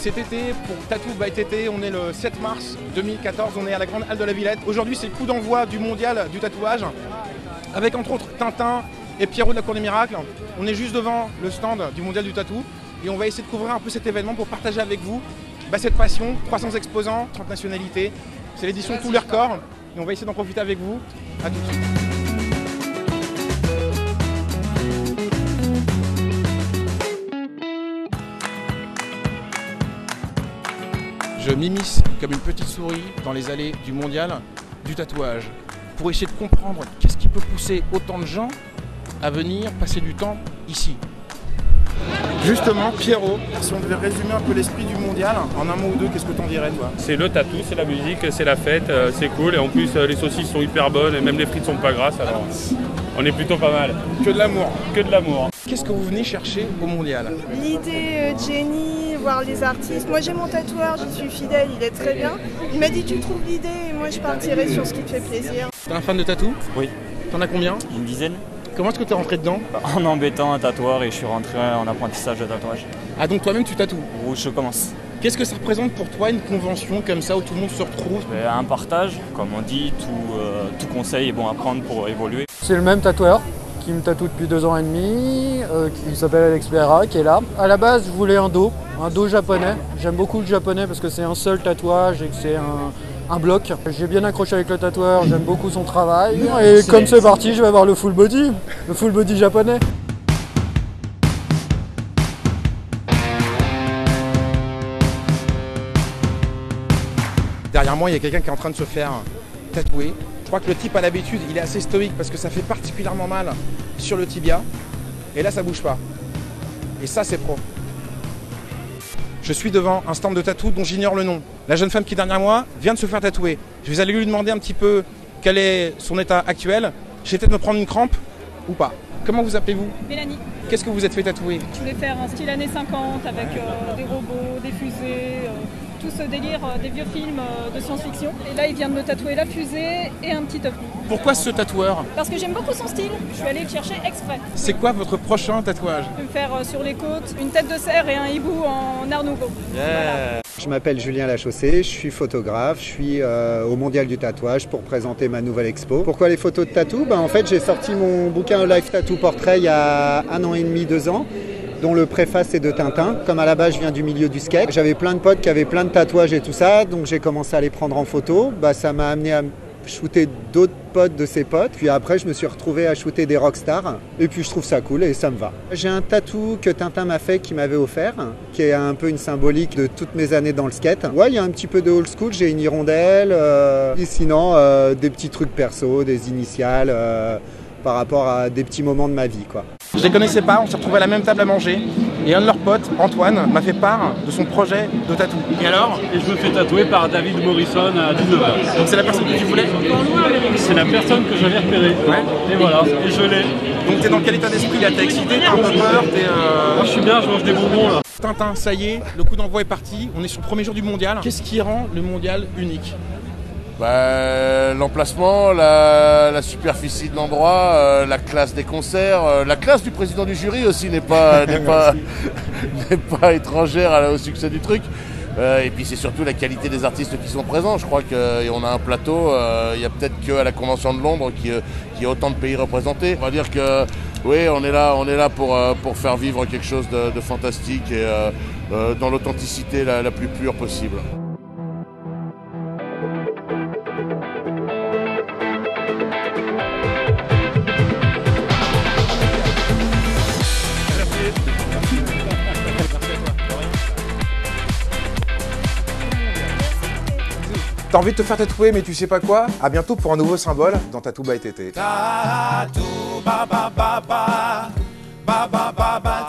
cet été pour Tattoo by TT, on est le 7 mars 2014, on est à la grande halle de la Villette. Aujourd'hui c'est le coup d'envoi du mondial du tatouage avec entre autres Tintin et Pierrot de la Cour des Miracles. On est juste devant le stand du mondial du tatou et on va essayer de couvrir un peu cet événement pour partager avec vous cette passion. 300 exposants, 30 nationalités, c'est l'édition Tous les records et on va essayer d'en profiter avec vous. À tout de suite. Je m'immisce comme une petite souris dans les allées du mondial du tatouage pour essayer de comprendre qu'est-ce qui peut pousser autant de gens à venir passer du temps ici. Justement, Pierrot, si on devait résumer un peu l'esprit du mondial, en un mot ou deux, qu'est-ce que t'en dirais toi? C'est le tatou, c'est la musique, c'est la fête, c'est cool et en plus les saucisses sont hyper bonnes et même les frites sont pas grasses, alors on est plutôt pas mal. Que de l'amour. Que de l'amour. Qu'est-ce que vous venez chercher au mondial? L'idée, Jenny, voir les artistes. Moi j'ai mon tatoueur, j'y suis fidèle, il est très bien. Il m'a dit tu trouves l'idée et moi je partirai sur ce qui te fait plaisir. T'es un fan de tatou? Oui. T'en as combien? Une dizaine. Comment est-ce que t'es rentré dedans? En embêtant un tatoueur et je suis rentré en apprentissage de tatouage. Ah donc toi-même tu tatoues? Où je commence. Qu'est-ce que ça représente pour toi une convention comme ça où tout le monde se retrouve? Un partage, comme on dit, tout conseil est bon à prendre pour évoluer. C'est le même tatoueur qui me tatoue depuis 2 ans et demi, qui s'appelle Alex Pereira, qui est là. À la base, je voulais un dos japonais. J'aime beaucoup le japonais parce que c'est un seul tatouage et que c'est un bloc. J'ai bien accroché avec le tatoueur, j'aime beaucoup son travail. Et comme c'est parti, je vais avoir le full body japonais. Derrière moi, il y a quelqu'un qui est en train de se faire tatouer. Je crois que le type à l'habitude, il est assez stoïque parce que ça fait particulièrement mal sur le tibia. Et là, ça bouge pas. Et ça, c'est pro. Je suis devant un stand de tatou dont j'ignore le nom. La jeune femme qui, derrière moi, vient de se faire tatouer. Je vais aller lui demander un petit peu quel est son état actuel. Je vais peut-être me prendre une crampe ou pas. Comment vous appelez-vous? Mélanie. Qu'est-ce que vous êtes fait tatouer? Je voulais faire un style années 50 avec des robots, des fusées, tout ce délire des vieux films de science-fiction. Et là, il vient de me tatouer la fusée et un petit ovni. Pourquoi ce tatoueur? Parce que j'aime beaucoup son style. Je suis allée le chercher exprès. C'est quoi votre prochain tatouage? Je vais me faire sur les côtes une tête de cerf et un hibou en art nouveau. Voilà. Je m'appelle Julien Lachaussée, je suis photographe, je suis au Mondial du tatouage pour présenter ma nouvelle expo. Pourquoi les photos de tatou? En fait, j'ai sorti mon bouquin Live Tattoo Portrait il y a 1 an et demi, 2 ans, dont le préface est de Tintin. Comme à la base, je viens du milieu du skate. J'avais plein de potes qui avaient plein de tatouages et tout ça, donc j'ai commencé à les prendre en photo. Ça m'a amené à shooter d'autres potes de ses potes, puis après je me suis retrouvé à shooter des rockstars et puis je trouve ça cool et ça me va. J'ai un tatou que Tintin m'a fait, qui m'avait offert, qui est un peu une symbolique de toutes mes années dans le skate. Ouais, il y a un petit peu de old school, j'ai une hirondelle et sinon des petits trucs perso, des initiales par rapport à des petits moments de ma vie quoi. Je les connaissais pas, on s'est retrouvés à la même table à manger et un de leurs potes, Antoine, m'a fait part de son projet de tatou. Et alors? Et je me fais tatouer par David Morrison à 19h. Donc c'est la personne que tu voulais? C'est la personne que j'avais repérée. Ouais. Et voilà, et je l'ai. Donc t'es dans quel état d'esprit là? T'es excité, t'as un peu peur, Moi je suis bien, je mange des bonbons là. Tintin, ça y est, le coup d'envoi est parti, on est sur le premier jour du mondial. Qu'est-ce qui rend le mondial unique? L'emplacement, la superficie de l'endroit, la classe des concerts, la classe du président du jury aussi n'est pas étrangère au succès du truc. Et puis c'est surtout la qualité des artistes qui sont présents. Je crois qu'on a un plateau, il y a peut-être qu'à la Convention de Londres qui a autant de pays représentés. On va dire que oui, on est là pour faire vivre quelque chose de fantastique et dans l'authenticité la plus pure possible. T'as envie de te faire tatouer mais tu sais pas quoi? À bientôt pour un nouveau symbole dans Tattoo by TT. Tattoo, ba ba ba ba, ba ba ba ba.